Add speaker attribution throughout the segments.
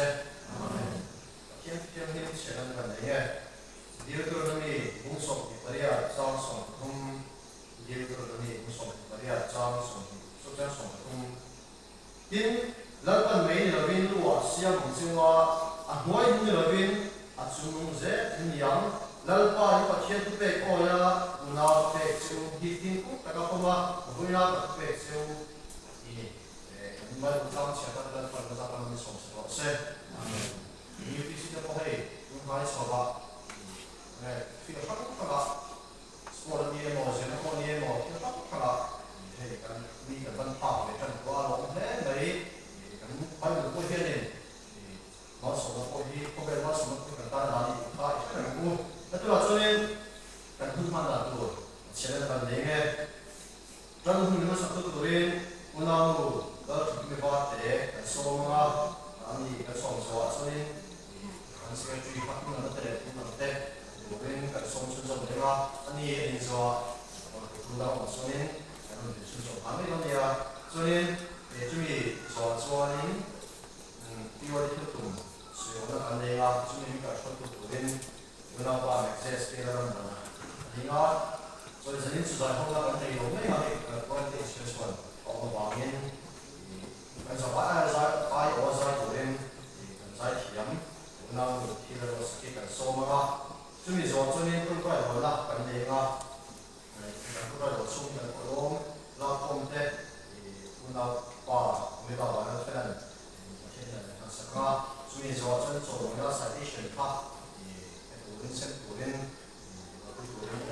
Speaker 1: se. Kiam hin chelan kan ne. Deuteronomy mungsom ki paria chang som Deuteronomy mungsom ki paria chang som so chang som tin lalpan mai ni lovin luwa siam mungsinwa a hnuai ni lovin a chung ze in yang lalpa ni pathian tu pe ko ya na pe chu hi tin ku ta ka poma buina ka pe chu ni mai utang cha ta lalpa ka ta ka ni som se ni pi si ta ko hei un hai sa ba fi ka ka ka small ni mo se na ko ni mo ki ka ka hei kan ni ka ban pa le kan ko lo le mai kan pai ko he ne ma so ko hi ko be ma so ko ka ta na ni ka kan ku那对吧？昨天赶通判的都前面的那个，咱们你们上头昨天我那路到处没发的，说嘛，你个说说，昨天看这个剧发那个的，那个的，昨天个说出什么的嘛？你说，不知道我昨天咱们出手还没到你啊？昨天准备说你，比我的活动，所以我那看的啊，准备个说昨天。without buying access to the number. So there's an incident I hold up and they don't make one thing this one of the bargain. And so as I was I to him, I him, now the killer was kick and so much. To me, so to me, put by one up and they are put by the soon and along, not from that, without bar, without one friend. To me, so we are citation part. Vincent Purin,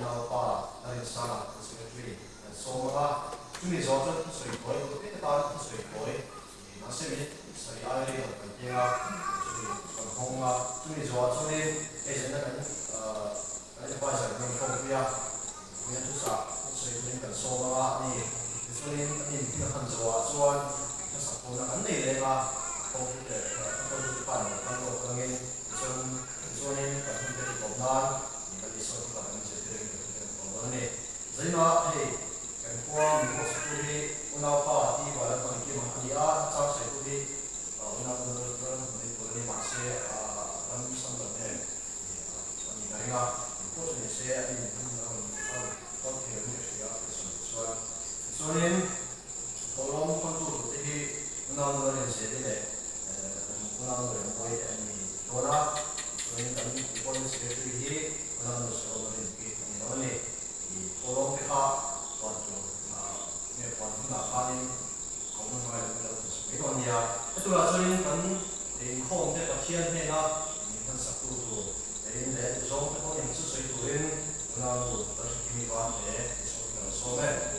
Speaker 1: Alpha, Arizona, Secretary, and so on. To me, Zotan, so you boy, look at the bar, so you boy, Massimi, so the area of India, from Honga, to me, Zotan, is another advisor from Korea, we have to start, so you think and so on. It's only in the Hanzoa, so on, just upon a Neva, over the fund, again, so in Nan, but this sort of considering Zima, hey, and form possibly una party, while I'm going to give a touch, I could be one of the Marse, some of them. Unfortunately, say, I mean, so in for long control, the number is another way and Dora. When the police secretary here, another sort of education, only the Colomb car, what to make one funny, common by the Econia. It was in the home that appeared here now, you can support to in the zone of the society to win, now to give me one there, so bad.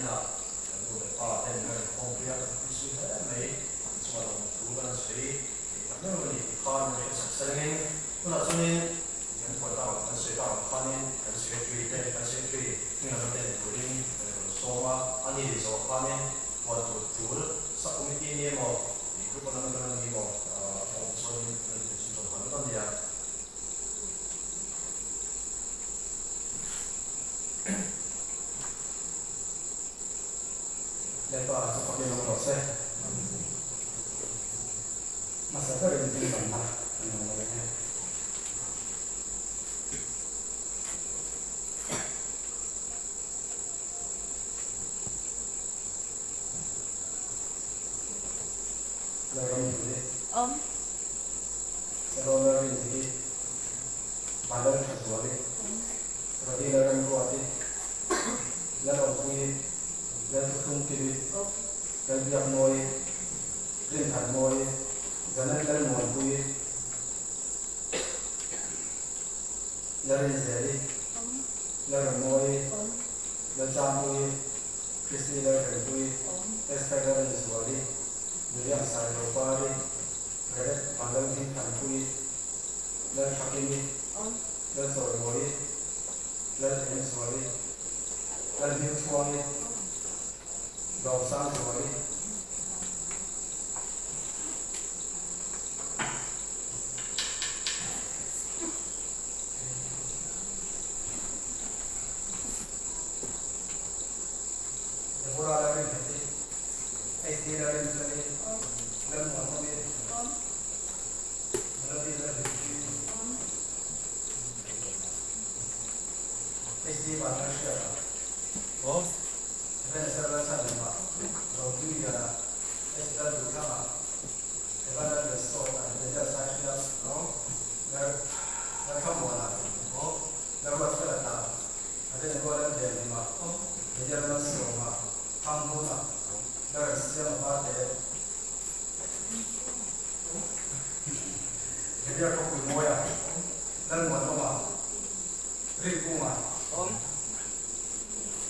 Speaker 1: là tôi để qua tên người không biết cái suy thế mấy cho lòng chú gần suy nó là gì con này sắp sinh nó là cho nên những phần đầu cái suy đầu con nên cái suy truy đây cái suy truy nhưng mà tên của đi số mà anh đi số con nênวันจุดจุดสักมิตินี้มั้งอีกคนนั้นก็นั่งนี่มั้งผมส่วนสิ่งสำคัญก็เนี่ยแล้วก็จะขอเรียนรู้ต่อเส้นมาสักการะจริงๆก่อนนะน้องๆเลยนะSerolah ini badan khaswali, roti laran kuati, laran kui, laran tung kiri, laran biak moi, rintan moi, jalan laran moi kui, laran zeli, laran moi, laran jam kui, kristi laran kui, eskai laran swali, durian sayur pari. Red, pandang sing kampui, dan hakimi, dan soroi, dan jenis soroi, dan jenis soroi, gausang soroi. Deborah lagi nanti, SD lagi nanti, dan Muhammad. SD badan siapa? Oh, sebenarnya saya rasa lima. Kalau tu dia, SD dulu sama. Sebenarnya dia sekolah, dia saya siap. Oh, dan kamu mana? Oh, dan buat sekolah tak. Ada yang boleh dia lima. Oh, dia masih sama. Kamu mana? Dan siapa pada? Jadi aku kumoya. Dan buat apa? Ribuan.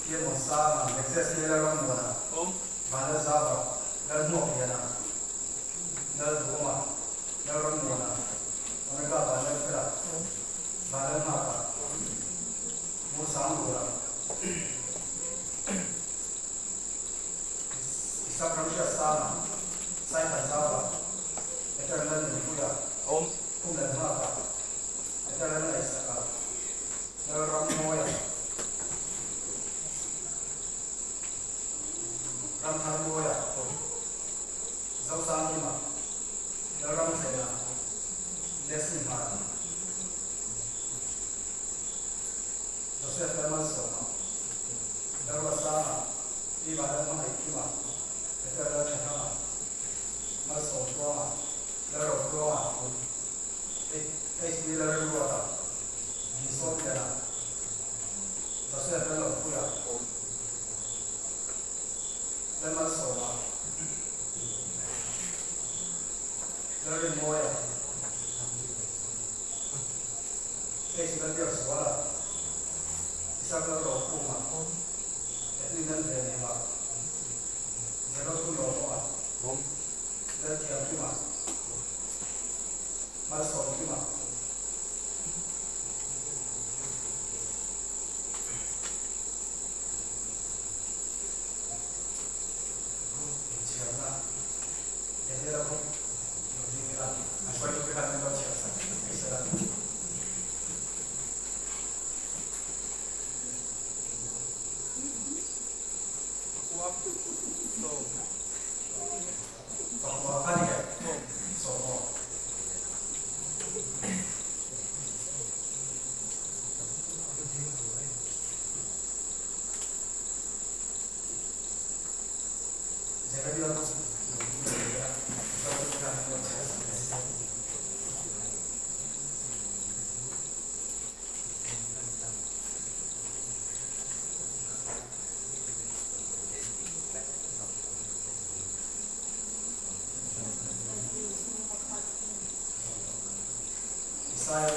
Speaker 1: Ia masa akses ni lawan mana? Mana sahaja, lalu mau dia lalu rumah, lalu mana? Mereka banyak berat, banyak apa? Musang orang. Isap manusia sama, saya tak sahaja. Itu lalu juga. Lalu apa? Itu lalu isap. Lalu moya. Ram Haruya, Zausangima, Ram Sena, Lesimha, Joseph Emerson, Darwasama, Ibadan Mahikima, Eternal Chahama, Maso Tuama, Laro Tuama, H.B. Laruata, Nisotena, Joseph Emerson, Lemon soda, dari moya, kasi nanti harus wala, isang laro kuma, itu nanti ni mak, zero tu loro mak, dari tiap kuma, masuk kuma. Saya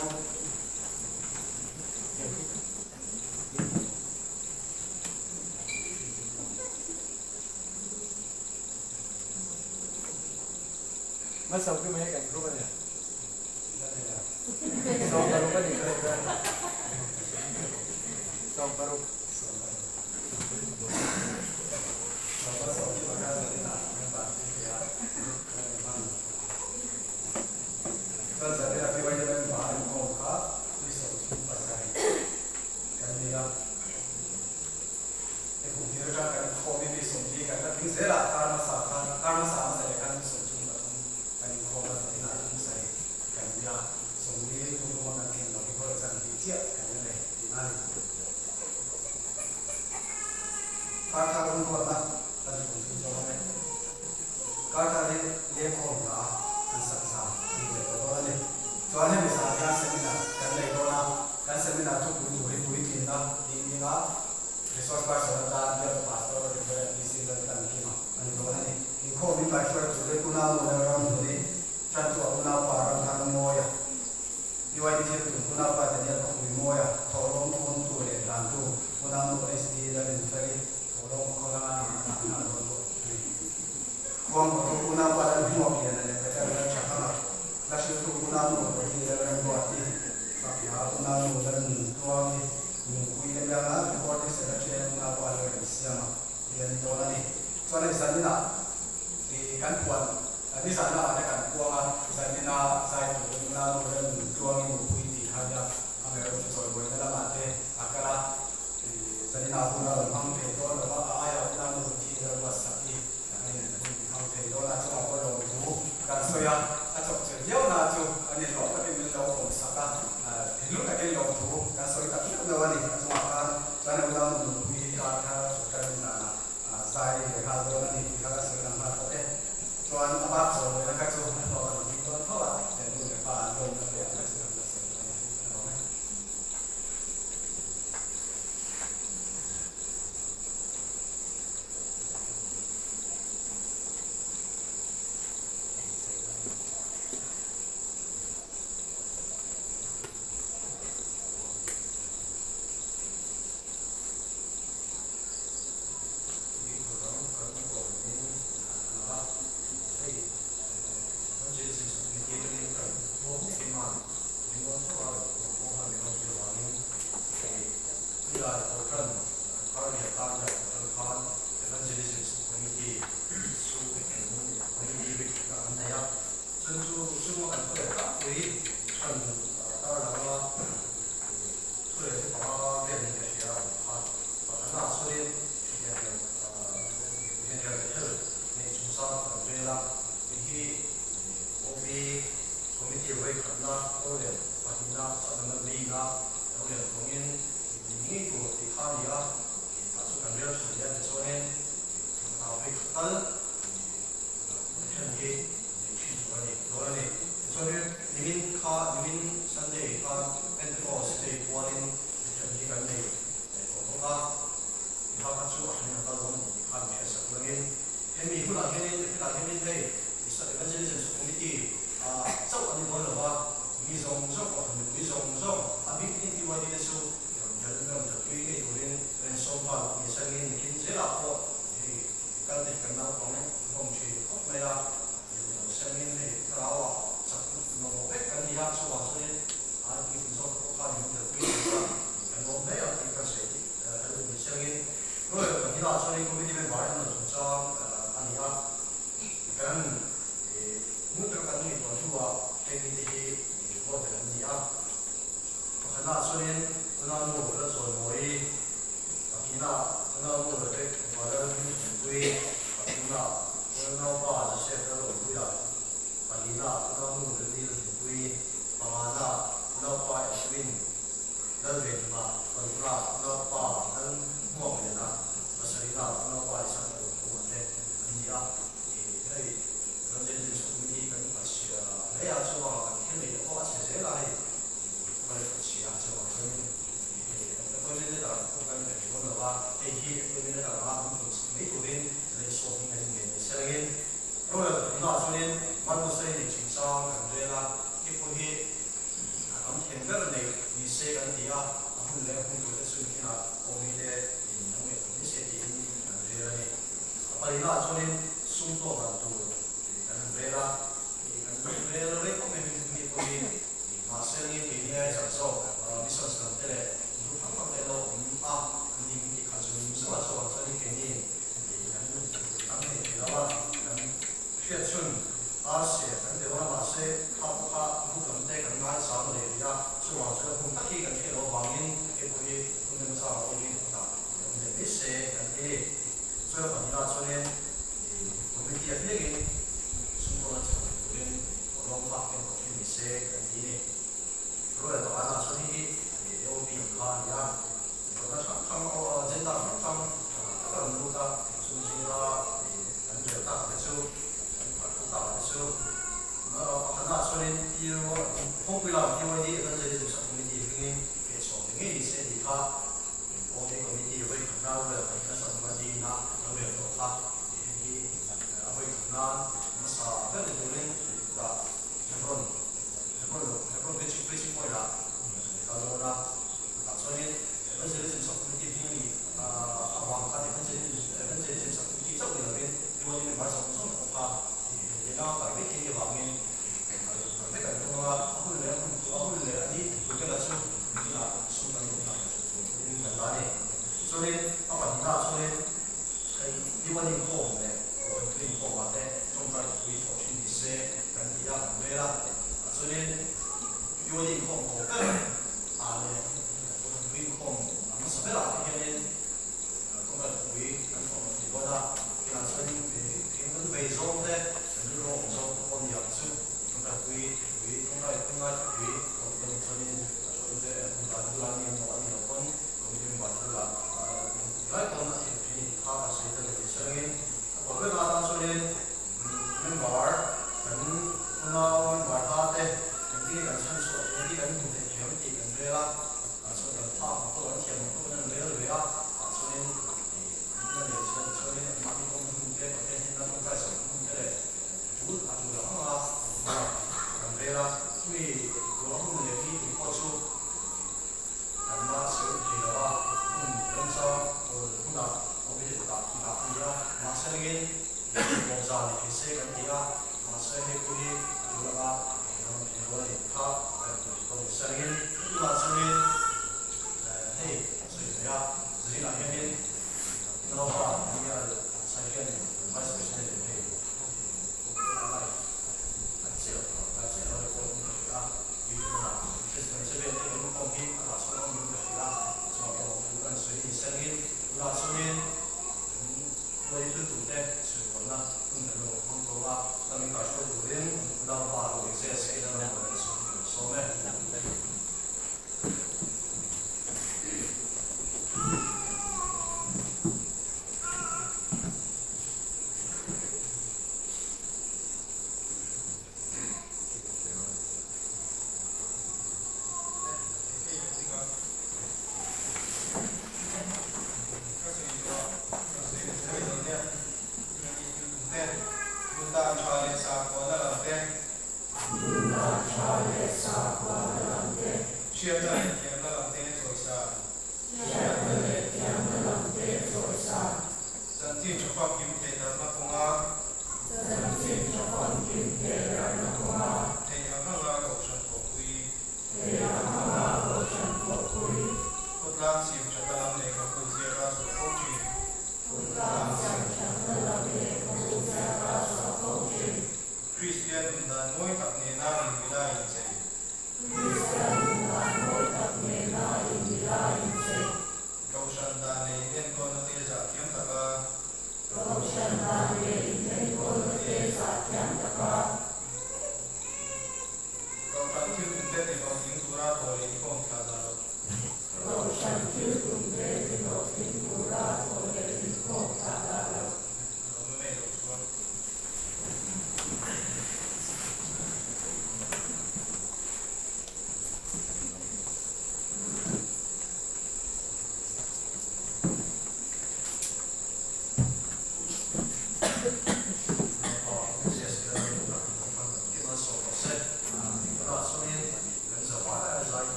Speaker 2: Masuk ke mana kan rupanya? Song baru kan ni keren. Song baru.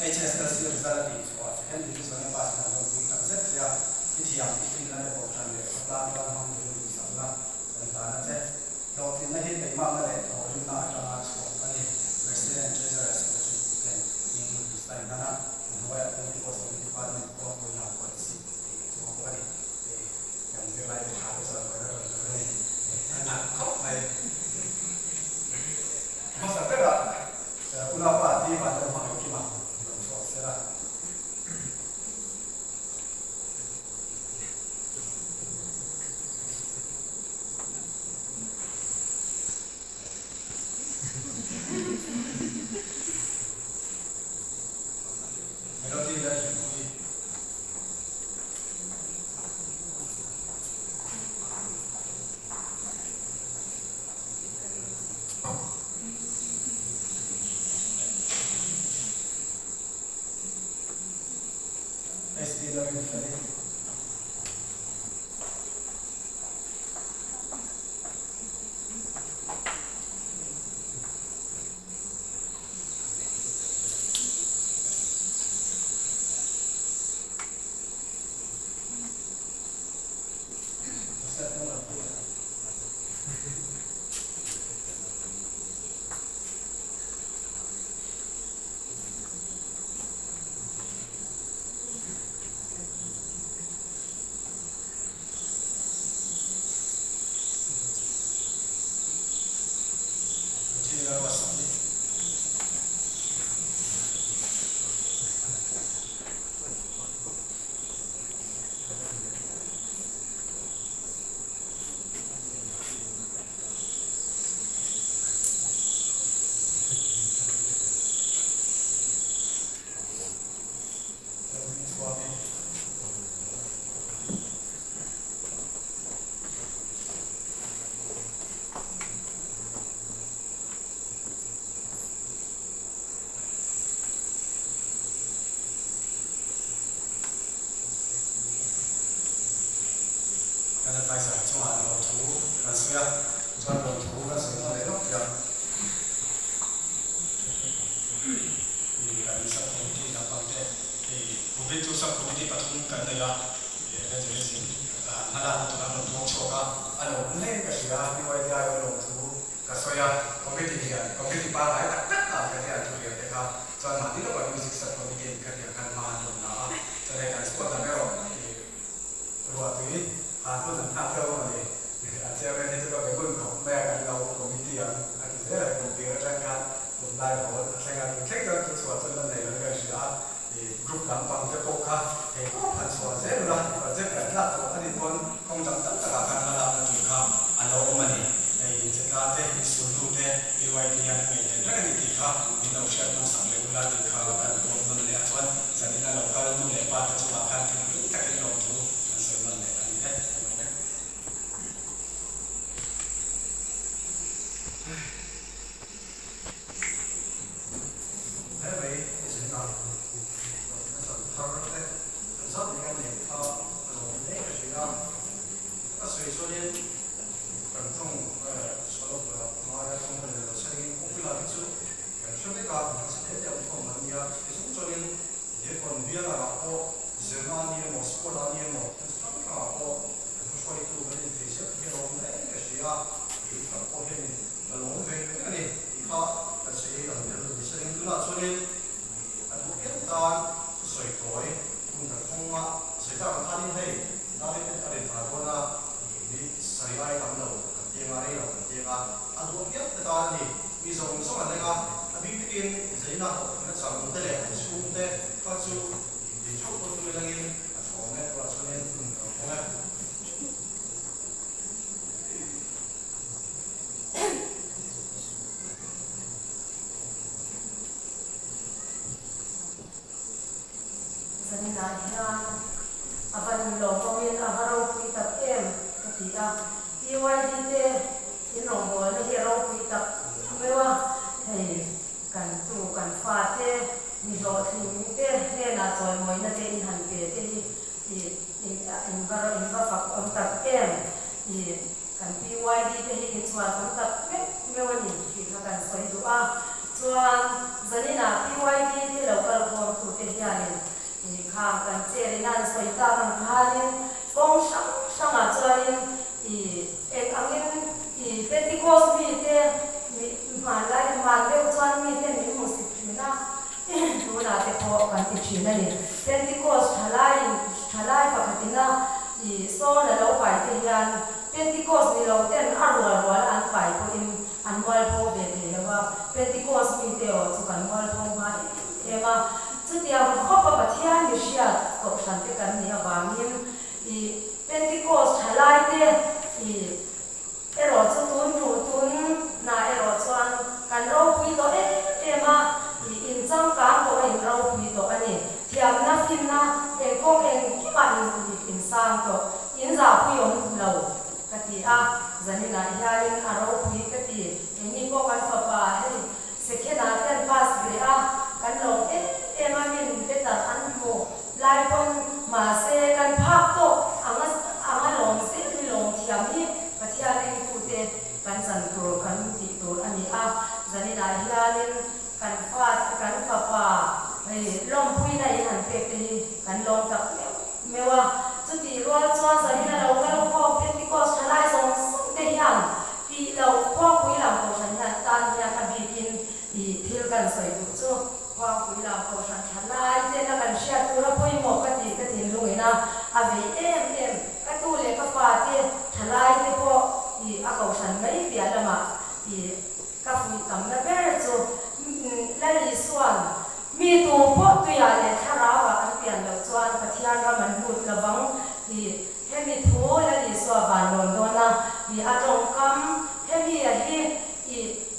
Speaker 1: HSLC result is what and this one pass na long thing concept ya
Speaker 3: chiang tin na ko chan le la la hong du sa na dan ta na che lo tin na hi te ma ma le o rin na ta ma so ani resident treasurer association ken min stai na na wa ya ko ko so department ko ko na ko si so ko ani kan se lai ha ko sa ko na ni ana ko mai ko sa pe da una party ma ta ma ki ma so será melody da shi SD da mi fare kada paisa chuma lo thu rasya chuma lo thu ka so na le no ya ni ka isa committee na pante covid to sub committee pathum kan na ya ya je sin na la to na lo choka ano ne ka sia ni wa ya lo thu ka so ya committee ya committee pa ai tak tak ka ya thu ya ka chuma ma ni lo ba music sub committee ka ya kan ma lo na cha le kan sport na ro ro ti ko nan ta ko ni a che me ni ko be kun ko me ka lo ko mi ti a ki se ko ti ra ka ko dai ho a che ga ni che ga tu so so na ne ga shi a group lam pang te ko ka ko an so se ra ko je ka ta ko ani kon kong jang ta ka kan la na tu ka a lo ma ni ai che ka te ni su lu te i wai ni ya me te ra ni ti ka ni no sha tu sa le la ti ka ka ko no le a chuan sa ni na lo ka lu le pa ta chu ma kan ti ta ke lo tu an se ma le ani te
Speaker 4: kong sang a chuanin ek angin Pentecost mi te man lai man deuh chuan mi te min musik thina tuna te pawh kan ti thina ni Pentecost thalai pakhatina sawn a lo pai te hian Pentecost ni lo ten a rual an pai pawh in an mual pawh ve ve lawa Pentecost mi te o chu kan mual pawh ma ema chutia khopa pathian ni hriat ko san te kan ni awangin Pentecost thalai te ero chu tun na ero chuan kan ro pui to ema in chang ka ko in ro pui to ani thiam na fin na kong ki ma in sang to in za pui om lo kati a zanina hialin a ro pui kati ni ko kan fa pa hei sekhena ten pas gre a kan lo ema min betar an mo lai pon ma se kan phak to anga long se ni long thiam ni pathian kan san tur kan ti tur ani a zanina hialin kan fa pa long pui na in han pe te kan long tak mewa chuti rual chuan zanina lo ka lo ko Pentecost thalai song te hian ti lo ko pui lam ko san hian tan hian a bikin thil kan soi tu chu ko pui lam ko san thalai te na kan shia tura pui mo ka ti luina a ve em ka tu le ka fa te thalai te ko a ko san mai pia lama ka fui tam na ber chu la li suan mi tu po tu ya le thara wa an pian lo chuan pathian ra man hut lawang hemi thu la li suwa ban lon dona a tong kam hemi a hi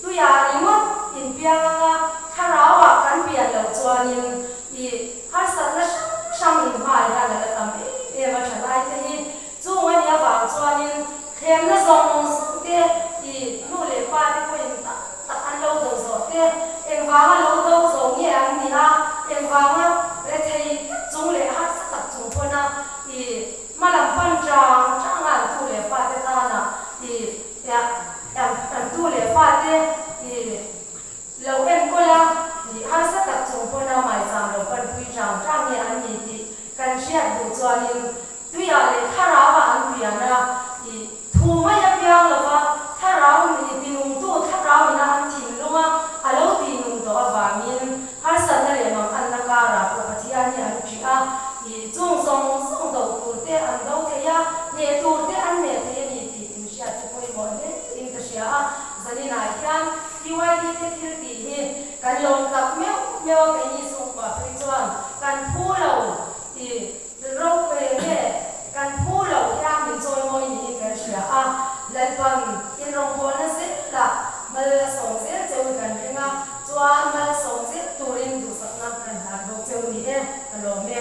Speaker 4: tu ya rimot in pianga thara wa kan pian lo chuan in har san na sang in ma ya la tam ma thalai te hi chu ngai ya wang chuan in khem na zong te nu le pa te ko in ta an lo do zo te em wang lo do zo nge an ni a em wang le thei chung le ha sa tak chung phona malam pan chang an tu le pa te ta na ya an tu le pa te lo em ko la ha sa tak chung phona mai chang lo pan pui chang nge an ni ti kan sia du chuan in tu ya le thara wa an pia na thu mai ya piang lo wa tharau ni tinung tu tharau na an thin lunga alo tinung to awangin har san na le mang an na ka ra ko pathian ni an chi a chung song do tu te an do the ya ne tu te an ne the ni ti in sha tu koi mo ne in ka sha a zanina hian tiwai ni te thil ti hi kan long tak meu ka ni sung pa phri chuan kan phu lo ro pe ne kan phu lo ya min choi moi ni ka sha a lan pan in rong ko na se la mal song se cheu kan ringa chuan mal song se turin du sak na kan ha do cheu ni alo me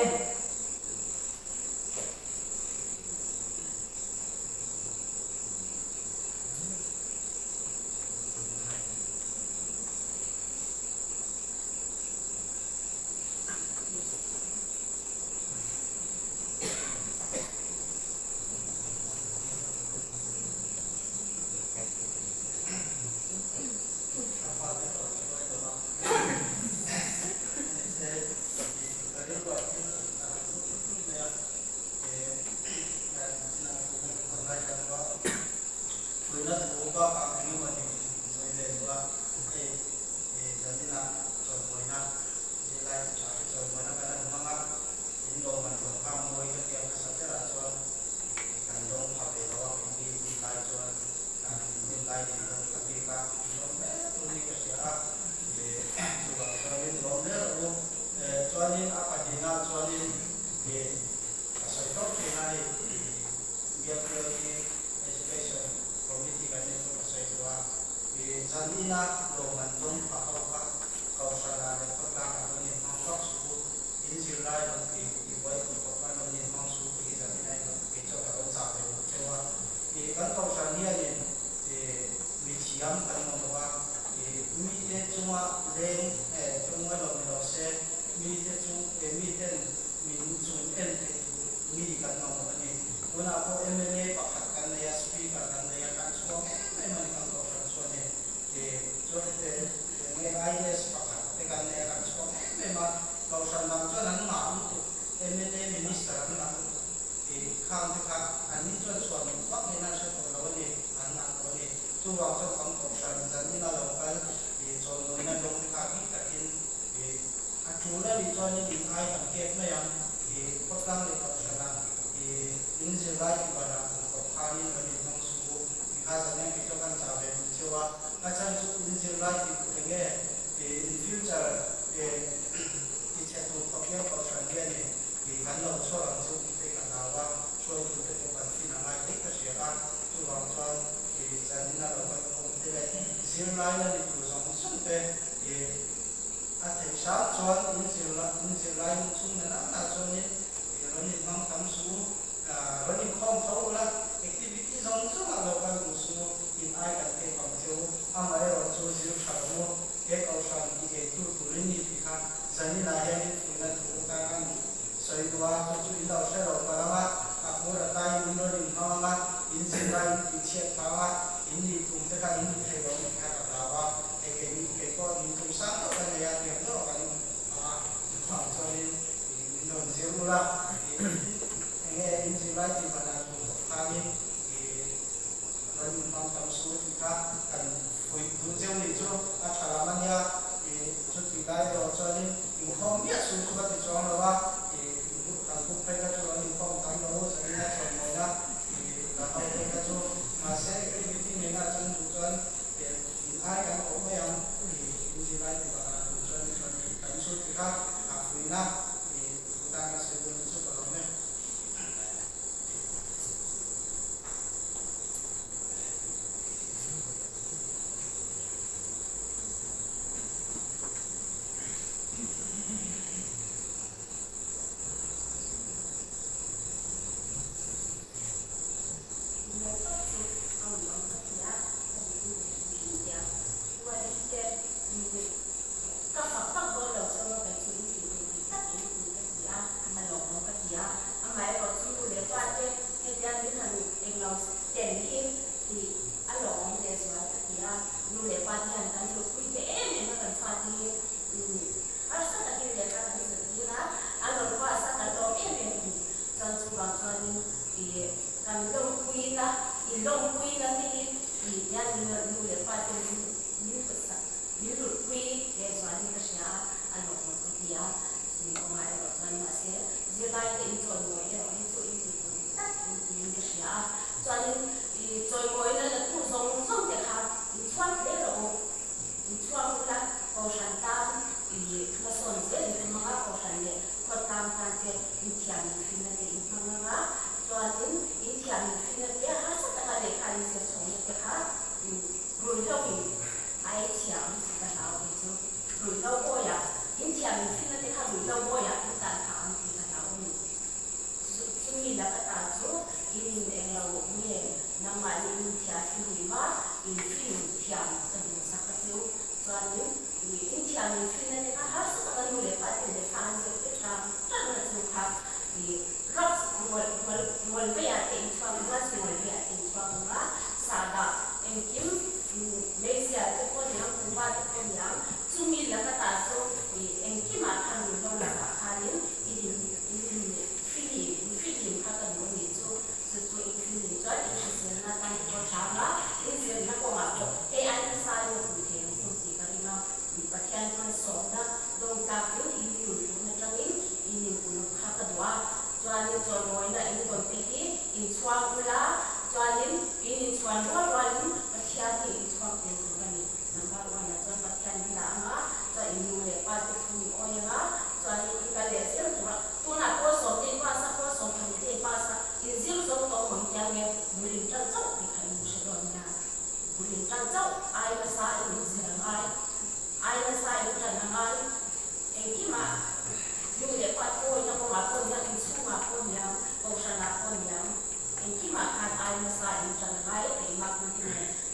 Speaker 5: ข้ามที่พักอันนี้ส่วนวัดในนั้นจะตัวเราเนี่ยอันนั้นตัวเนี่ยทุกวันจะทำกับฉันจะนี่เราลงไปส่วนนู้นนั่นลงที่พักที่ตัดกินอันชูแล้วดีจอยนี่ดีไอ้สังเกตไม่ยังพอตั้งเลยกับฉันนะอินเซอร์ไลท์ที่บ้านเรากับพานี่เราเนี่ยต้องสู้ข้าจะเนี่ยพิจารณาจะเป็นเชื่อว่าอาจารย์อินเซอร์ไลท์ที่เป็นไงin future ที่จะถูกต้องยังกับฉันเนี่ยกันเราช่วยเราช่วยที่กันเราว่าช่วยทุกคนกันที่นั่งไอ้ที่ก็เสียกันทุกวันช่วยจะนี่เราไปคงที่เลยสิ่งไรนั่นที่ตัวสองสุดเป็นอาทิตย์เช้าช่วยสิ่งไรสุดนั้นน่าช่วยเราเนี่ยมั่งทำสู้เราเนี่ยคล่องเขาละ activity สองสุดเราไปดูสู้อินไอกันเก็บความเชี่ยวทำอะไรเราช่วยสิ่งขัดมือเก็บเอาชันที่เก็บตัวเล่นนี่ที่ข้างจะนี่นายเนี่ยที่นั่นถูกการ所以的话，就是引导社会把它我的大一领导领导引进来一切它引领我们这个引领推动开发它给个领导上头的呀，领导กันความจริง引导เสียรู้ละ引进来ที่มันถูกทางนี้เราอยู่ความทำสู้ที่กันคุยดูเจ้าหนี้จู่อาชาลามันยาจุดที่ได้เราจริงอยู่ห้องเนี่ยสู้กับที่จองเราว่าทุกเพลงก็จะมีความตั้งใจจะมีนักส่งมาแล้วเอาเพลงก็จะมาเสกที่ที่มีนักจังจุดไอ้กันผมไม่ยังมีสิ่งใดที่ว่าจุดการสุดที่ข้าคุยนะตั้งแต่สิ่งที่สุดเราเนี่ย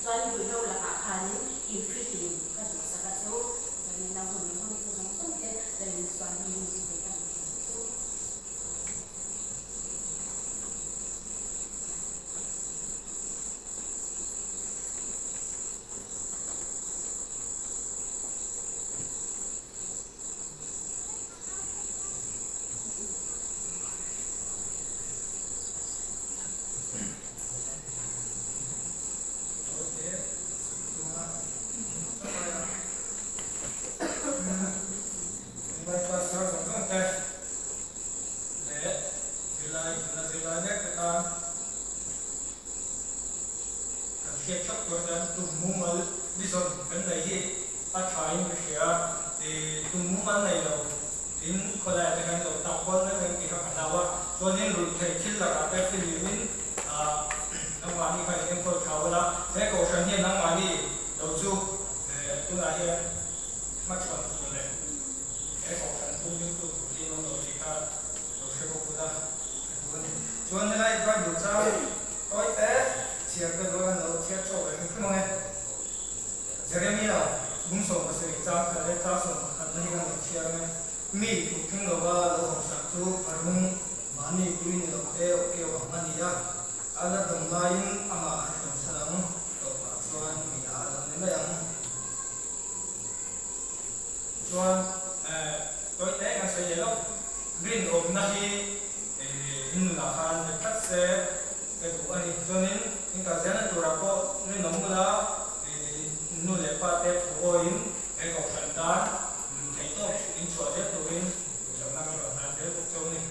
Speaker 4: Join you know like a
Speaker 3: lai na se lai nek ta kan khep chak ko dan tu mumal bison kan nei hi a thain be shia te tu mumal nei lo in khola te kan lo ta kon na kan ki ha dawa chonin lu thei khil la ka pe filin nang wani khai em ko thawala te ko shan hi nang wani lo chu tu la hi ma chon tu le e ko kan tu ni tu li no lo ti ka lo se ko ku da chuan lai ba du cha oi te chia cái đó là nó chia cho cái cái này Jeremia cũng sống ở dưới cha cái đấy cha sống ở nơi này chia này mi cũng kinh đó là nó không sản xuất ở trong mani quy nó kêu kêu bằng mani ya ala đồng lai ama trong sáng đó là chuan mi ala nên là chuan tôi thấy cái sợi lốc green ốm này in là khan để cắt xe cái bộ này cho nên những cái gì nó tụi nó nên nóng là nu lệ pa tép của in cái cọc sản đá cái tốt in cho chết tụi in cho năng lượng là thế cuộc sống này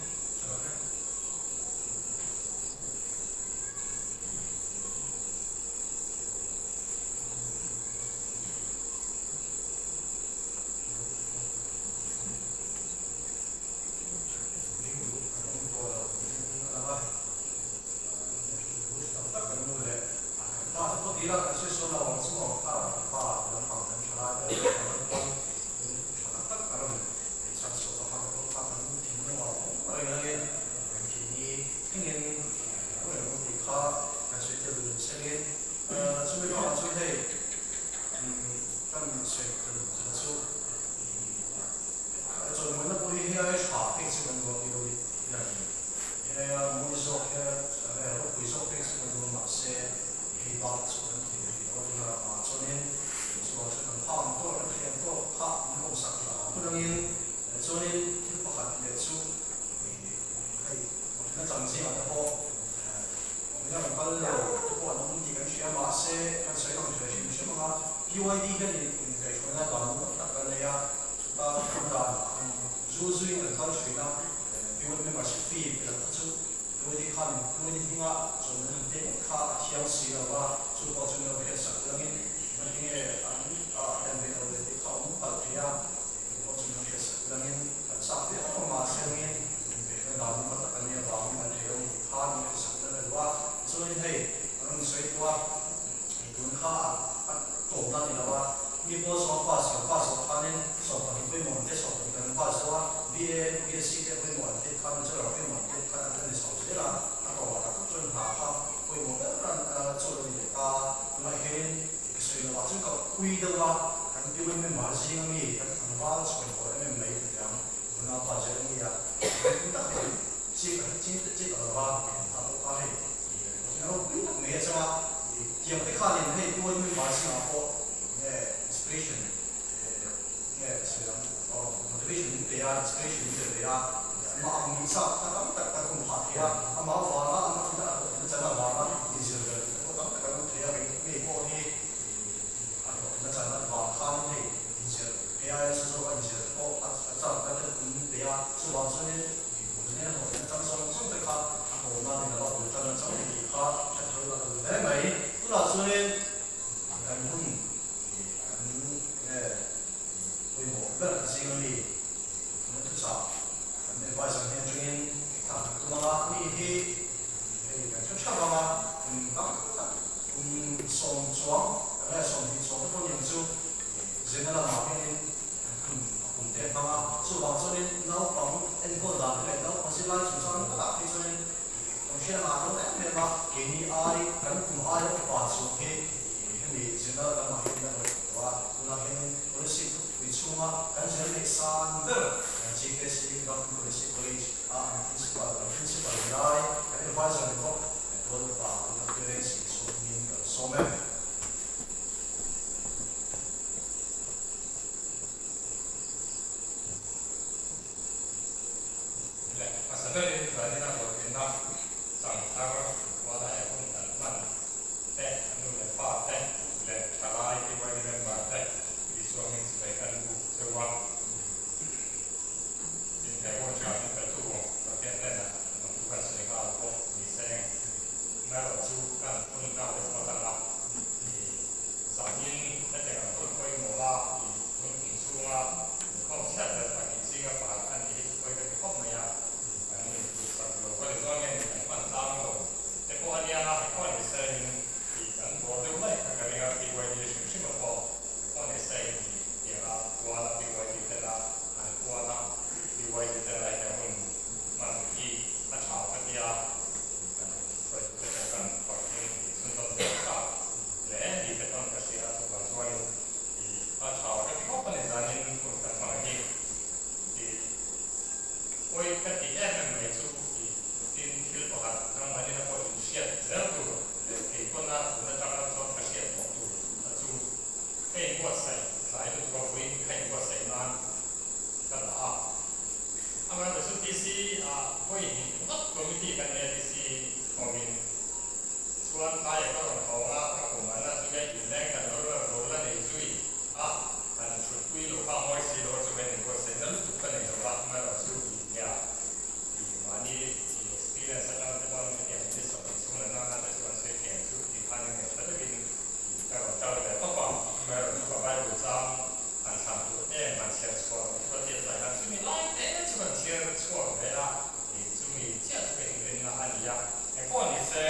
Speaker 3: 呀，哎，过年生，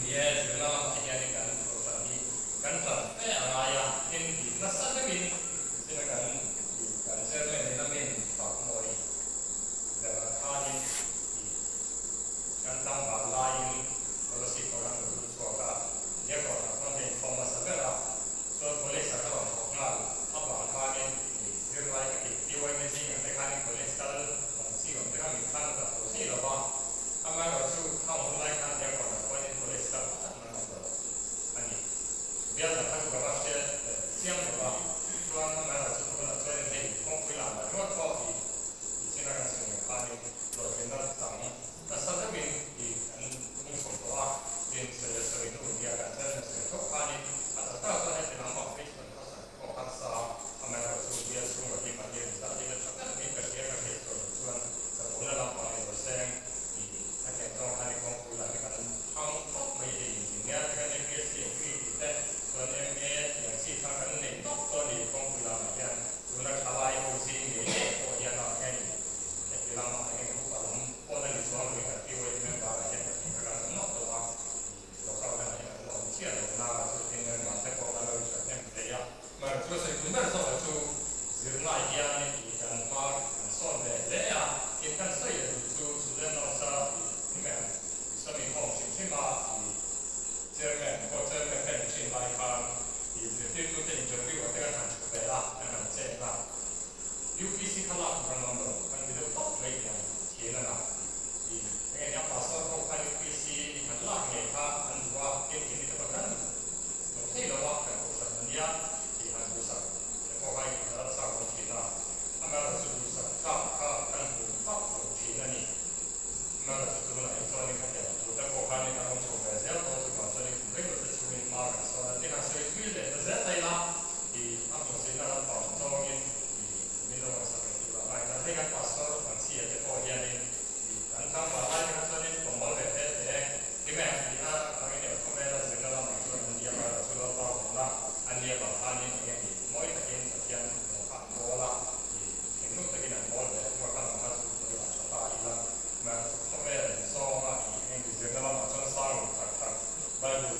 Speaker 3: 你也是那么哎呀，你讲说啥的，讲啥？哎呀，你那三个名，现在讲这个你那边发过来，那个他呢，讲当把拉音，或者是可能就是说个，也可能放在放到什么了，说过来啥个往红啊，他把他呢，另外一个另外一个新人在看过来啥个，新人在看你看的，我是的吧。他们老是看我们来看结果呢，关键过来是干嘛？那个，不要讲他是干嘛些这样的吧，说他们老是不能做点那光回来了，如果靠以前那个是看的，老是那长，那上这边工作的话，所以都比较感觉是都看的，到时候还是能保非常好噻，我看啥，他们老是比较说我地方的，这个这个没个些个些说的，说我那老板有声。他讲到他的功夫了，你看他没的人家这个那边是有规的，说那边อย่างที่他跟那多的功夫了嘛，像如那查拉一部戏，你我讲到看你，这个嘛，那个不管我们过那里说那个地位那边把那些那个弄的话，有时候可能我们见了那就天天嘛，在过那个全天不一样，嘛就是根本上就是那一样的，你看嘛，说的这样，一看谁的就是那啥。生命梦想起码这个或者那个起码看，对对对，就对我这个产出来了，这个 UPC 看到他们看这个多一点，钱了，那个要把收购看 UPC 很烂给他很多，给你这个干，有这个话很不是人家也很不是，这个话也得上过钱了，他们是不是上很有钱的你？那个是怎么来说？你看见，我在国外那种出来，只要都是讲说你没有是出名嘛，说这个是越来越在啦，他们是那种广州人，那种什么地方，那这个把所有东西也过下来，刚刚把那个说你懂我的这边你看，那个后面的整个那美国人也把出了包红了，安也把他那个每个人之间我看多了，挺多这个人多的，我看他是这个超大一了。那后面说嘛，因为这个嘛，从上他Bible，Bible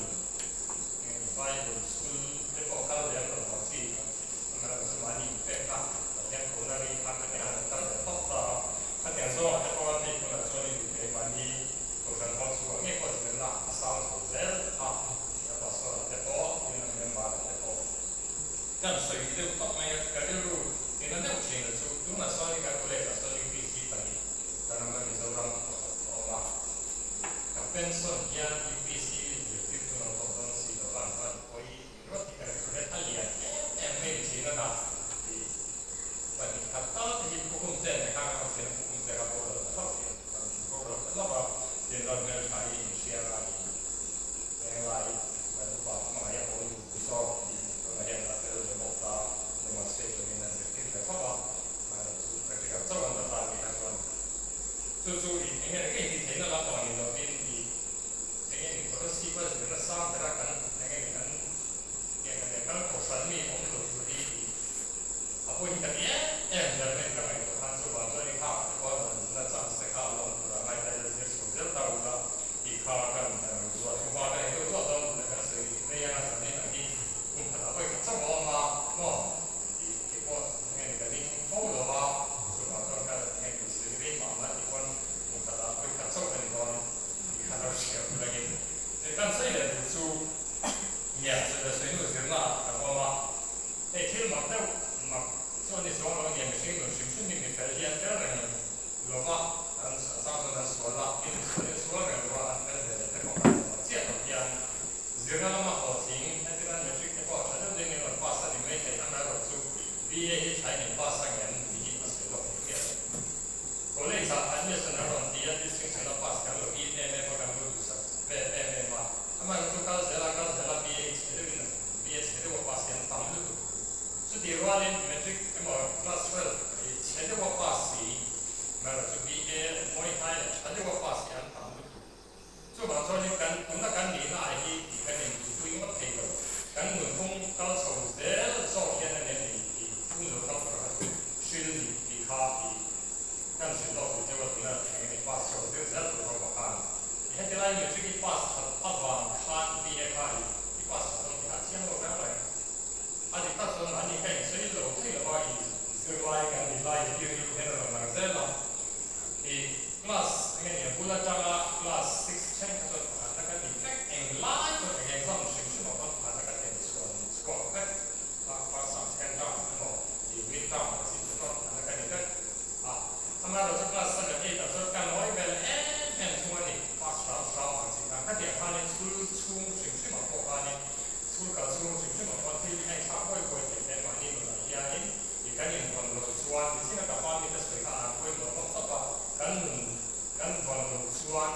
Speaker 3: 书这个看两个老师，那个是蛮厉害的，像国内的他们两个当时报道，他讲说这个那个说你给蛮厉，我跟他说，那个是那上头在啊，这个说这个你那边嘛这个，但谁都不没有，这个路，你那六千的书，如果说你看过来，说你必须等。咱们那时候好吧，跟说一样 UBC 有最不能搞东西的办法，可以，如果你看出来他脸没钱了呢，他当时不控制，你看看现在不控制，他不了，他不了，那么现在那个产业有些啊，另外，把买也可以不少，那现在这个莫大，那么这个呢，就听着好吧，这个这样的话，你看说。就是你那个给你填的那方面那边你，那个你可能习惯性的上给他跟那个你跟口神秘红头子的，啊不一定人家那个他就把这里看，我们那上次看我们买的这些手表到了，你看看做出发的又做到那个谁那样什么样的，可能会这么吗？喏，结果那个你后了吗？就把这个那个谁的妈妈的关。会感受很多，你看到学不了给你，但这也是就免这个水路行了，然后嘛，其实嘛，说你说了年轻人是不是你发现这样的人，有吗？上次咱说了，跟你说了的话，这个介绍一下，这个那么好听，那这个你去给我，反正这个话是你没给他们来就毕业一才年83年，第一个水路变。国内上还没是那种第一的形成的话，讲有一点点不敢不就是，对嘛？他们 Zirlai Matric Pass Abang Khan BFI Pass Tong Khan Siang Lo Kang Lai Adi Tak Son Ani Kai Sei Lo Tei Lo Bai Zirlai Kan Zirlai Yu Yu Hen Lo Nang Zela di class ini ya bulan jangka class 6 ceng atau anak defect yang lain tu yang exam sih mau anak yang score kan pas second term atau di mid term masih tu anak defect sama ada kelas sangat kita kan orang bela semua ni pas round masih kan dia kan school sih mau kan school sih mauที่ให้ข้าวค่อยๆเป็นวันนี้มันอย่างนี้อีกการหนึ่งคนเราส่วนที่สิ่งที่ความมีแต่สวยงามค่อยๆต้องต่อกันคนเราส่วน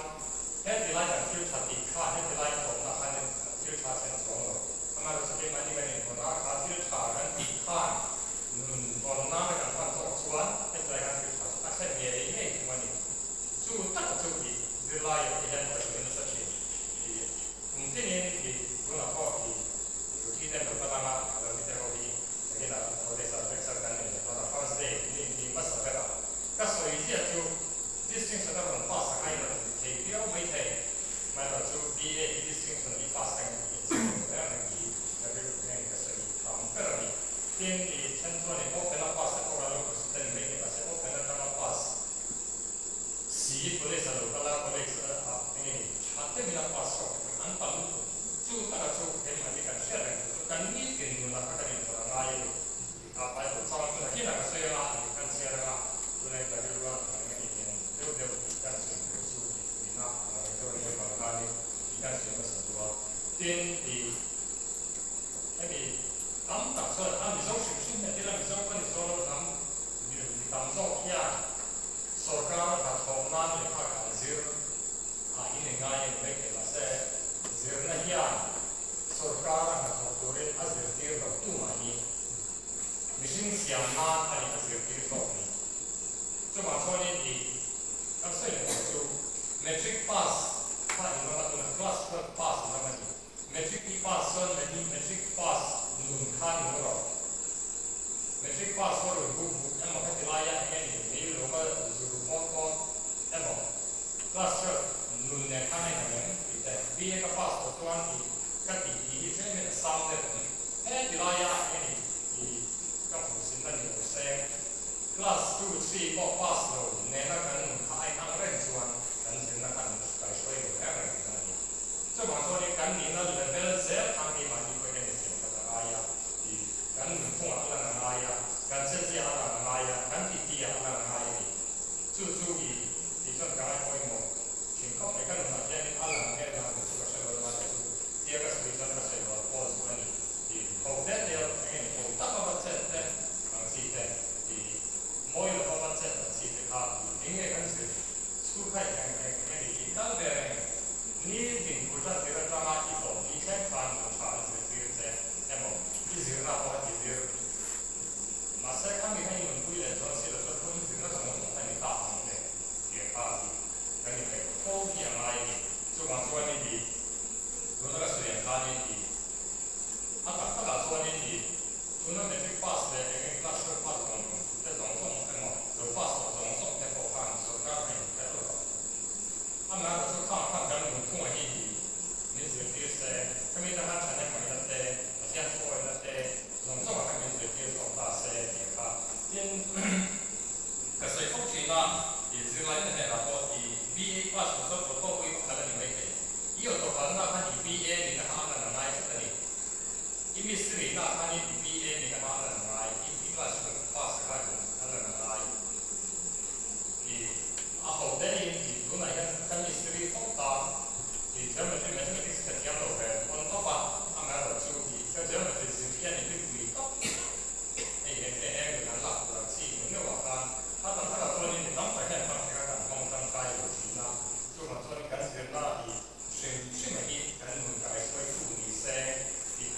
Speaker 3: ให้ที่ไล่จากที่ชาติข้าให้ที่ไล่ของราคาเนี่ยที่ชาติเส้นสองเราทำไมเราจะเป็นวันนี้กันเนี่ยคนราคาที่ชาติกันตีข้าคนน้ำในการฟังส่วนให้ที่ไล่กันที่ชาติอาจจะมีอะไรให้วันนี้สู้ตั้งสู้ดีที่ไล่ที่ยังไม่เป็นสักทีที่นี่ที่คนเราก็ที่นั่นเราก็มาเราที่เราที่นี่นะเราได้สักกันเนี่ยเรา first day นี่มาสักกันก็所以这就 distinction 的很 pass 开了提标没提买了就 BA distinction 一 pass 上这样的题那个那个是他们个人的天地天做的我跟他 pass 过来了不是等没的是我跟他 pass 是不类似的个啦不类似的啊那个差点没他 pass 安排就大家就给买的感谢的跟你跟那个跟那个阿姨啊摆不上去了现在个谁啦你看谁啦就那个就是说对不对？但是就是你那就是那个他的，但是那什么，天地，那个他们打算，他们说是现在，他们说跟你说他们，他们说呀，说刚他从哪里他开始，因为俺也没给他说，是那样，说刚他从多人，他是第二个度嘛你，你是想嘛，他是第二个你，这么说呢你。那所以我就 metric pass 看你们那个 class pass 那么你 metric pass 算的你 metric pass 你看你那个 metric pass 或者不那么看起来呀你如果如果那么 class 你呢看那个对 BA 个 pass 我算你看你这边的3的看起来呀你个不是那你是 class 2 3 4 pass 了那个ไอ้ทางเรื่องส่วนกันถึงนะครับการช่วยเหลืออะไรต่างๆจะมาช่วยกันนี่นั่นเลเวลเซลทางที่มันดีกว่าเนี่ยสิ่งที่จะอะไรที่กันหนึ่งพวกอะไรอะไรกันเสียอะไรอะไรกันที่ดีอะไรอะไรจู่ๆที่ส่วนการช่วยหมดสิ่งของในกันมันจะมีอะไรเนี่ยเราจะช่วยกันมาได้ที่ก็สิ่งที่เราใช้ว่าพอส่วนนี้ที่เขาเด็ดเดียวเนี่ยเขาตั้งมาเสร็จเนี่ยบางสิ่งที่มวยเรามาเสร็จสิ่งที่เขาทิ้งไว้กันสิสุขให้ยังอีกตั้งแต่นี่ดิ่งกุศลที่เราทำมาที่ตรงนี้ใช้ฟันของชาติที่เกิดแต่หมดที่สิ่งเราพอที่สิ่งมาเสร็จคำนี้ให้มันคุยเลยจนสิ่งเราจะคุยสิ่งเราจะมองให้มันต่างเลยเกี่ยวกับกันนี่เป็นโค้งอย่างไรส่วนบางส่วนนี่ดีส่วนนั้นก็ส่วนการนี่ดีถ้าส่วนนี้ดีส่วนนั้นเป็นที่ pass เลยอย่างนี้ class ก็ pass ของแต่สองส่วนเป็นหมดหรือ pass สองส่วนเป็นพอฟังส่วนการให้แต่ละ他们那个是看咱们通过一起，你是第四，他们在那产业管理的，现在做的农作物他们是第四大些地方，因可是福建啊，也是来那些那个BA class 所不多会可能你没给，有的可能那看你 BA 你看他们哪一个的，因为是你那看你 BA 你看他们哪一class pass 看他们哪一，后头你如果那个跟你是的复杂，你这么去没这么的是讲了呗，我那把他们那就跟这么的是偏的对不对？个难了，我去没有话干，他说你当白天当这个干工当该有钱啦，就嘛说你干些那的，是没的，跟我们该说处理些，其他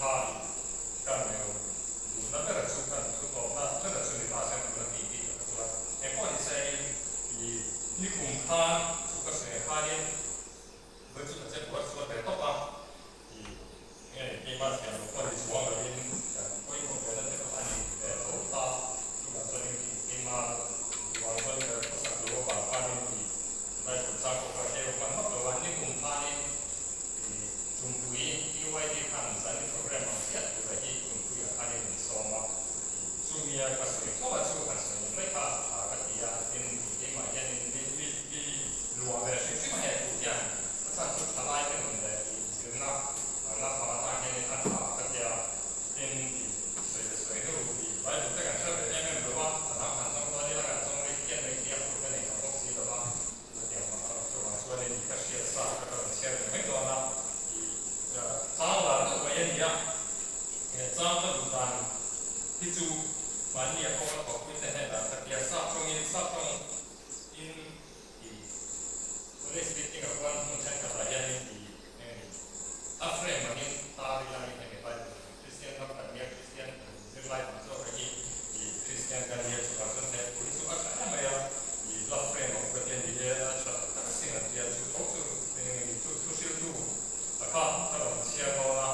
Speaker 3: 干没有，那这个出干出过，那这个是你大项不能比比的，是吧？或者是你恐怕出个谁哈呢？我这个在我说的多吧，因为一般讲或者是往那边规模觉得这个案例头大，就把说你起码往那个不是罗把哈呢，来手上或者些往那个往你恐怕呢， มีกระสุนเข้ามาสู้กันส่วนไม่ขาดกันที่เป็นที่มาอย่างนี้มีรัวเลยซึ่งไม่เห็นทุกอย่างภาษาสุดท้ายเป็นเหมือนเดิมซึ่งนักภาษาอังกฤษอันขากันที่เป็นสวยๆดูดีไว้ดูแต่กันเชื่อไปได้ไม่รู้ว่านักพันธุ์ต้องได้ละกันต้องได้เกี่ยวไม่เกี่ยวกันในของพวกนี้หรือว่าเดี๋ยวมาส่วนนี้ก็เชื่อสร้างก็เชื่อไม่ตัวนะสร้างหลังตัวเองเนี่ยสร้างก็ดูดันที่จูวันนี้ก็มาขอบคุณแต่ให้เราแต่เดี๋ยวสร้างตรงนี้สร้างตรงอินที่ตัวเลขสติ๊กเกอร์วันมันใช้กับอะไรอย่างนี้อัฟเรนมันนี่ตาดีอะไรกันไปคริสเตียนครับกันเนี่ยคริสเตียนเรื่องไรมันก็ไปที่คริสเตียนกันเนี่ยสุขภาพเนี่ยคุณสุขภาพอะไรอ่ะที่อัฟเรนของประเทศนี้เนี่ยชัดตั้งสิ่งที่จะช่วยทุกสิ่งทุกแล้วก็ถ้าเราเชื่อว่า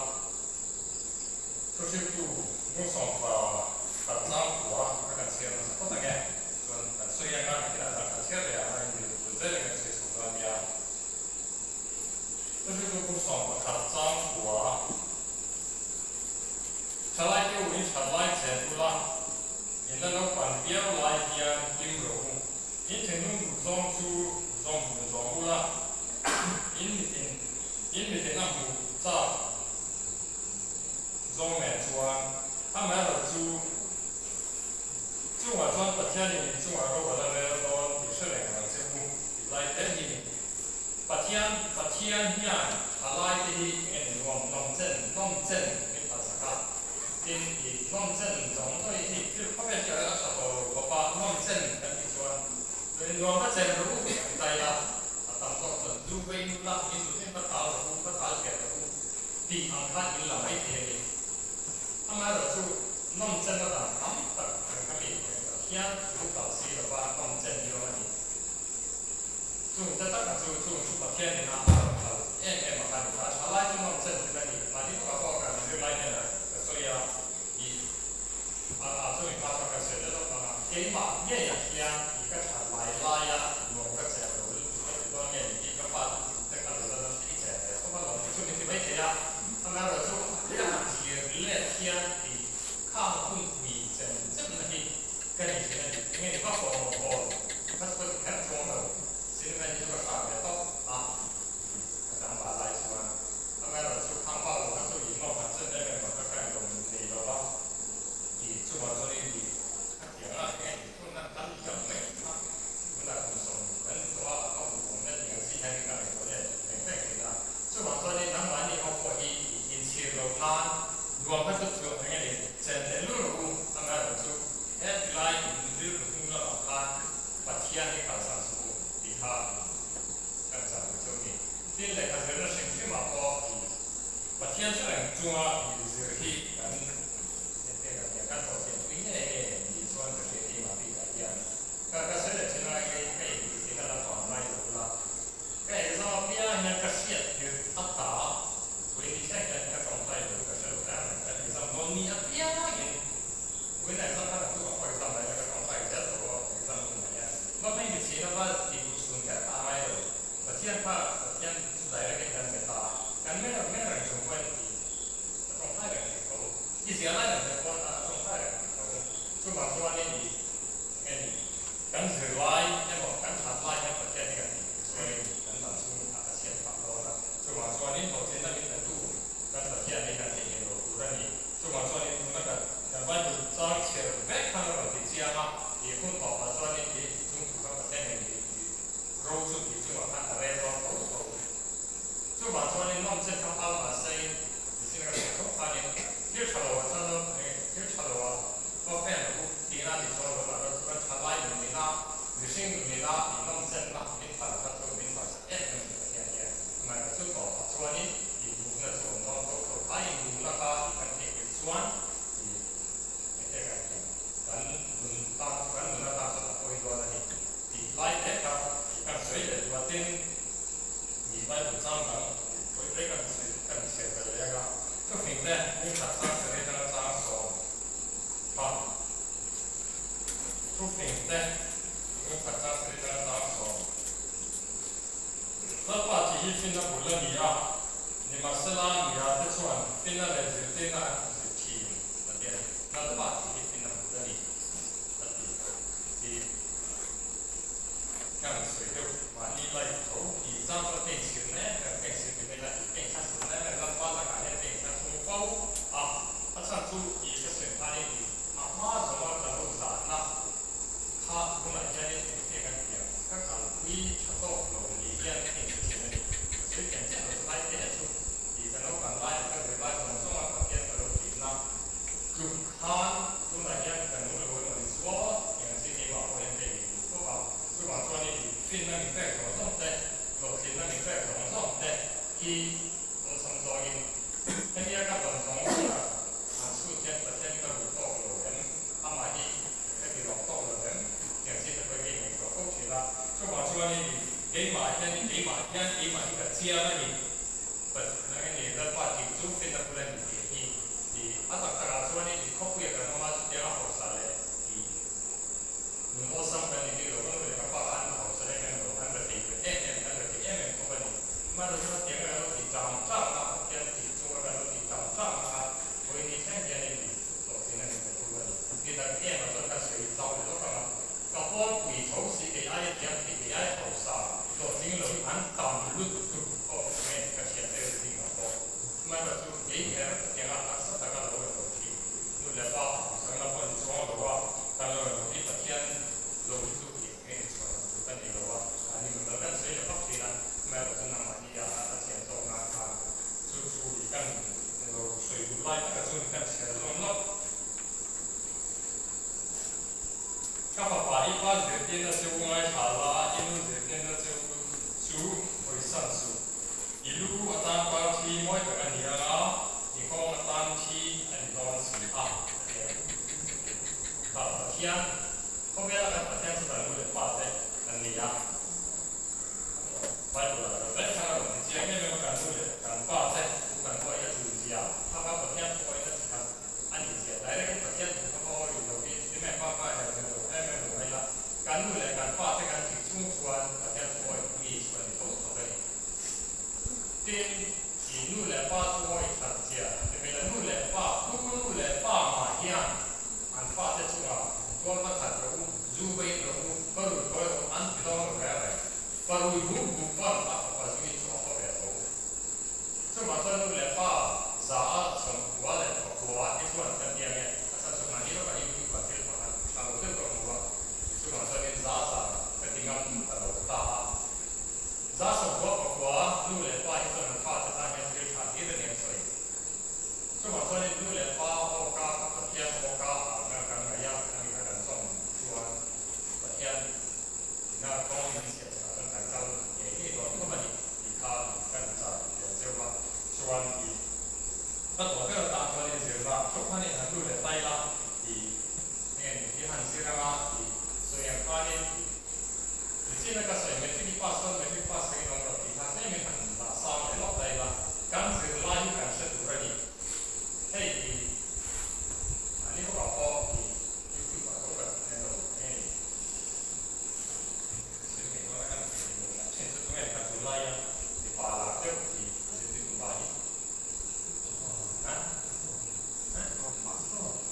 Speaker 3: ทุกสิ่งทุกมุ่งส่งต่อตัดน้ำหัวก็เชื่อมันก็ต้องแก่ส่วนส่วนยังไงที่เราเชื่อเลยอะไรอยู่เรื่องนี้คือสุขภาพเนี่ย这就是不爽我看脏活，查来给我查来钱不啦？你那个管标来点丢肉，你听懂不装出不装不啦？因为那不炸，装没装，他买了就我装白天里就我说我那个都你是两个节目来等你。白天เนี่ยอะไรที่เอ็นรวมน้องเจนนี่ภาษาครับที่น้องเจนสองตัวที่คือเขาเป็นเจ้าราชบุตรว่าน้องเจนกันที่ส่วนเป็นรวมก็เจนรู้ใจละตามตัวส่วนดูไปดูละนี่สุดที่ภาษารู้ภาษาเกี่ยวกับที่อังคารอินละไม่เทียมทำไมเราชูน้องเจนก็ต่างกันแต่ก็มีเที่ยงรู้ต่อสีหรือว่าน้องเจนที่เราไม่就在大家就把天的拿มา看的，查来就弄正这个里，那你不搞搞干就来点了，所以所以他说个谁的都起码一日天一个查来拉呀，我个这个多年一个把这个这个一切，我把老就你没钱呀，他们那就这样几日天的看空为正的跟你学的，因为你把他说看中了。现在你这个大的到想法来说，那么เรา就看法我们就以后反正那个我们看懂你了吧？你就我说的你，他点了给你说那咱们讲没他，我那不说，跟说我们那个之前那个我也没在给他，就我说的咱们你好过一切都难，如果不是说那个真的路那么เรา就来你路通了看，把天的搞上去。他像咱们这里，现在他这个兴趣嘛多，把天出来做啊，就是去跟这个也干做些不一样的，你说这些地方比较一样，刚现在现在这个那房那有了，这上边那个线就大，所以现在那状态有个是这样的，你上多你那边那个，我那上他的做会上来那个状态在做，上怎么样？我每个钱那个。ประเทศภาคประเทศใดได้กันเป็นตากันไม่ได้สมควรต้องให้แบบเขาที่เสียได้แบบคนต้องให้แบบเขาช่วงบางช่วงนี้ดีกันถือไล่ให้บอกกันถัดไล่ให้ประเทศนี้กันช่วยกันต่างช่วงอาเซียนฝั่งเรานะช่วงบางช่วงนี้เขาเช่นนั้นนี่แต่ตู้กันประเทศนี้กันเองเราดูได้นี่ช่วงบางช่วงนี้มันก็กันว่าดูสร้างเชื่อแบกข้างเราติดเชื้อมาที่คุณต่อบางช่วงนี้ที่ช่วงถูกกับประเทศนี้เราสุดที่ช่วงท่านอะไรก็就把昨天弄这条阿玛塞，这个发现，就查了我，就查了我，我发现我第那里说我把这查来你那，女性你那，你弄正那，你看他做你看是那个就搞昨天你不那做弄做他一路那个跟那个转，这个咱那当时我一说的你来这个，看谁的我听。你把不脏了，我这个是更写的那个，就现在你看上次那张说，好，就现在你看上次那张说，这话题现在不认你啊，你们是哪里啊？这算现在的是现在是题那边，那这话题现在不认你。ที่我从昨天，今日个本从出天白天个不多路人，阿妈去一直落多路人，平时就会给美国福去啦。做话做呢，几万天几万天几万个车那里，不那个你的话就做非常不能理解的，阿达达做呢，靠谱一个那么点个好啥嘞，我上班的那个我们那个保安好啥嘞，那个安个地个那个地个我们，嘛都说点个都地涨涨啊，点地做个都地涨涨啊，所以你看见的地，做现在那个做个，你在店嘛做个水造的都干嘛？个波鬼头是给爱点给爱好啥，做金融按当路都哦，没个现在的地方多，嘛个就给点点个大十大个路个东西，就来把上那份装的话，当然一白天路就给做，跟你个话，你们那边谁也不可能。买了真的嘛？你呀，钱多啊，就一干那个水不来，那个就干钱弄了。刚好把一把热点的就公来查啦，一路热点的就会上书。一路我当把题每个人样啊，你讲我当题，你当是啊，白天，后面那个白天是在路里发的，你呀。白不了，白天我们见面没有赶路的，赶挂在，赶挂也是这样。他把白天我也是看，按你讲，来那个白天他把有的你没办法的，没有了，赶路的赶挂在赶去冲穿，白天我也不易穿的都可以。对，一路来把我也看见，这边路来把，路来把马样，按发的出啊，我把看着路边的路，把路按不到来来。baru ibu bukan apa sih itu apa ya tuh cuma soal lepas saat semua lepas kuat itu kan dia ya asal cuma ini loh ibu batil banget kalau itu berubah cuma soal zasa ketinggalan kalau tak zasa kuat lu lepas itu lepas tentang yang dia cari dan yang sering cuma soal itu lepas oka bagian oka akan gaya kami akan song cuan bagian那高明写的跟咱刚也一个那么你他跟咱就吧，说完你，那我这个打出来的是吧？说看你很多的带啦，你那个你看是干嘛？你虽然看你现在个水没去发生，没去发生那个其他这边很大沙没落来啦，刚是拉一杆是多的，嘿你，啊你不搞好你，你去搞这个那种哎。Layan di pala ke di situ bayi. Hah?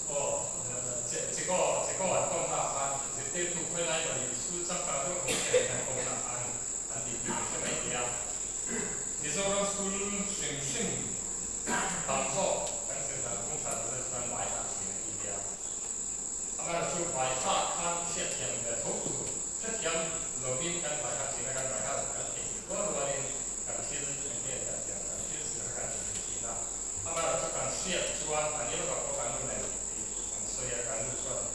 Speaker 3: Oh, ceko công tác an, tiếp tục quay lại rồi suốt trong cả cái công tác an đi cái mấy kia. Thì sau đó suốt sinh tạm số, cái sự là công tác là bài học gì này kia. Mà suốt bài học khăn xét hiện về thấu đủ, xét hiện đầu tiên cái bài học gì là cái bài học我认为感谢是全面的讲，感谢是感谢其他。那么这感谢说，你那个不感动呢？所以感动说，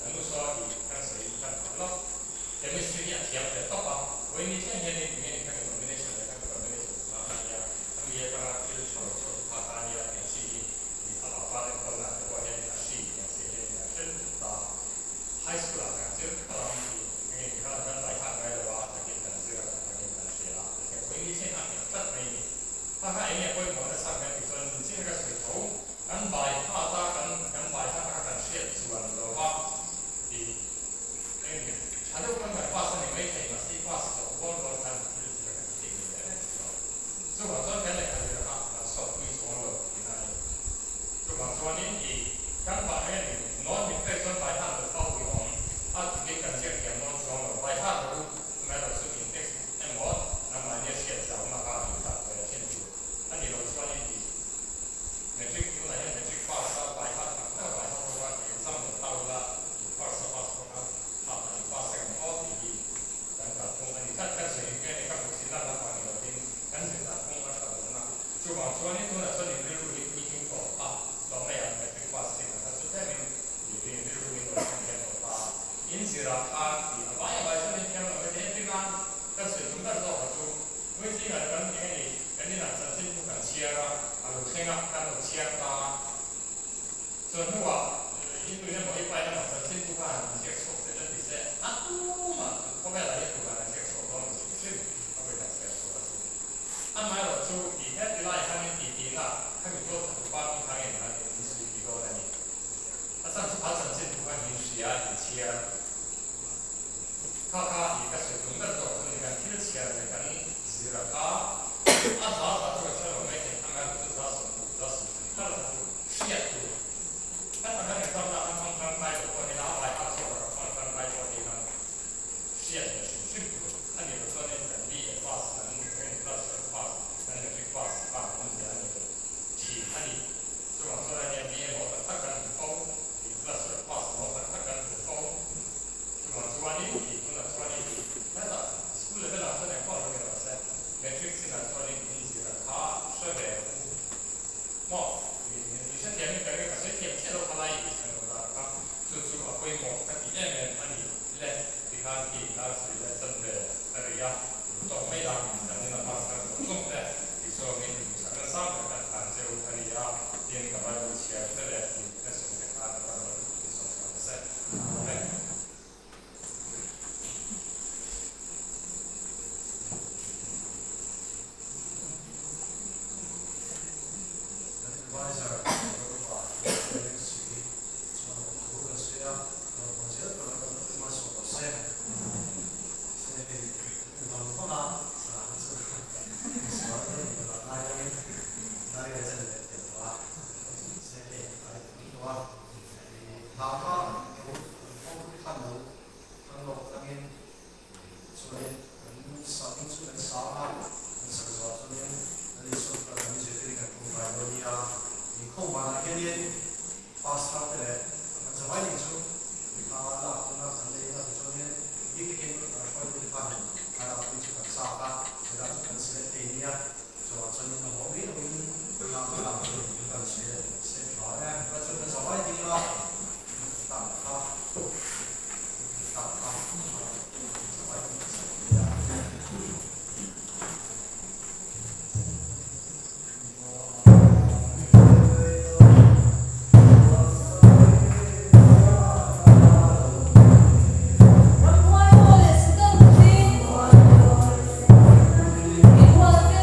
Speaker 3: 感动说你看谁看好了，前面是也讲的到吧？我你天天里面你看我们那些人，看我们那些啊呀，他们也刚刚就是说怕他呀，联系你他老发的困难，我也联系联系联系到 high school 啊，就到你看跟来看来的话，那个感谢了。你现在真美，他看人家规模的上面，比如说你这个水头，跟摆他跟摆他跟写出来的话，你那个他都跟摆发生的媒体嘛，是发生的，我他就是这个定的，所以我说跟那个就是他说归错了，那就我说你跟摆那你拿你可以说摆他的包容，他自己跟这点东西了，摆他的买到视频 text 我。那么你写上那个你看我要清楚，那你老说你每句有哪些每句话是摆他那个摆他的话，你上面到了你画是画出来，你画成好的，等等通，你看看谁跟你看不是那个话你要听，跟谁打通那个那，就往说你都来说你日路你听过啊，老妹啊，每句话是这个，他是证明你日路你都听见过啊，因此呢，他你把一把说你听了，而且这个。但是从那时候我就，因为这个跟你那 치아가 아주 생각하는 치아가 전후와 인도에 뭐이 빠이는 어떤 친구가 이제 속세는 이제 아무만 포메라 예쁘가 섹스 너무 지금 하고 있다 섹스 한마디로 저이 헤드라인 하는 이기나 하기 좋다 빠른 강에 나게 무슨 이거라니 아상 발전 친구가 인수야 치아 카카 이가 수동도 그러니까 티를 치아야 되니까 지라가 아사사 저처럼 이렇게 한가지 뜻하서 하루 시야도 한번에 그러다 한번 가지고 거기 나와야 하서로 한번 가지고 이런 시야도 쉽고 아니면 전에 위에 봐서 그냥 클래스 봐서 그냥 봐서 봐 문제 아니고 지 아니 좀 전에 위에 뭐 딱딱한 거 클래스 봐서 뭐 딱딱한 거 좀 좋아하니 이거는 좋아하니 그래서 스쿨에 들어가서 내가 거기 들어갔어요 매트릭스나 좋아하니 인지가 다 수업에 뭐 이제 대면 배를 가서 이렇게 채로 하나 있는 거다 수수가 거의 뭐 같이 얘는 아니 이래 비간기 나스 이래 선배 그래야 또 매일 나는 마스터 공부인데 이 수업이 무슨 사람들 같은 제로 아니야 얘가 말고 시야 그래 그래서 내가 하는 거는 있었어요 네
Speaker 1: advisor không mà cái điên fast track đấy giờ mấy những số là chúng ta sẵn đây là cho nên những cái coi cái phần hay là cái chuyện sao ta người ta cần sẽ tìm nha cho nên là họ biết mình làm cái gì cần sẽ nói ra và cho nên sau đó thì là tạm
Speaker 6: It was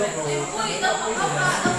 Speaker 4: Ui, đâu có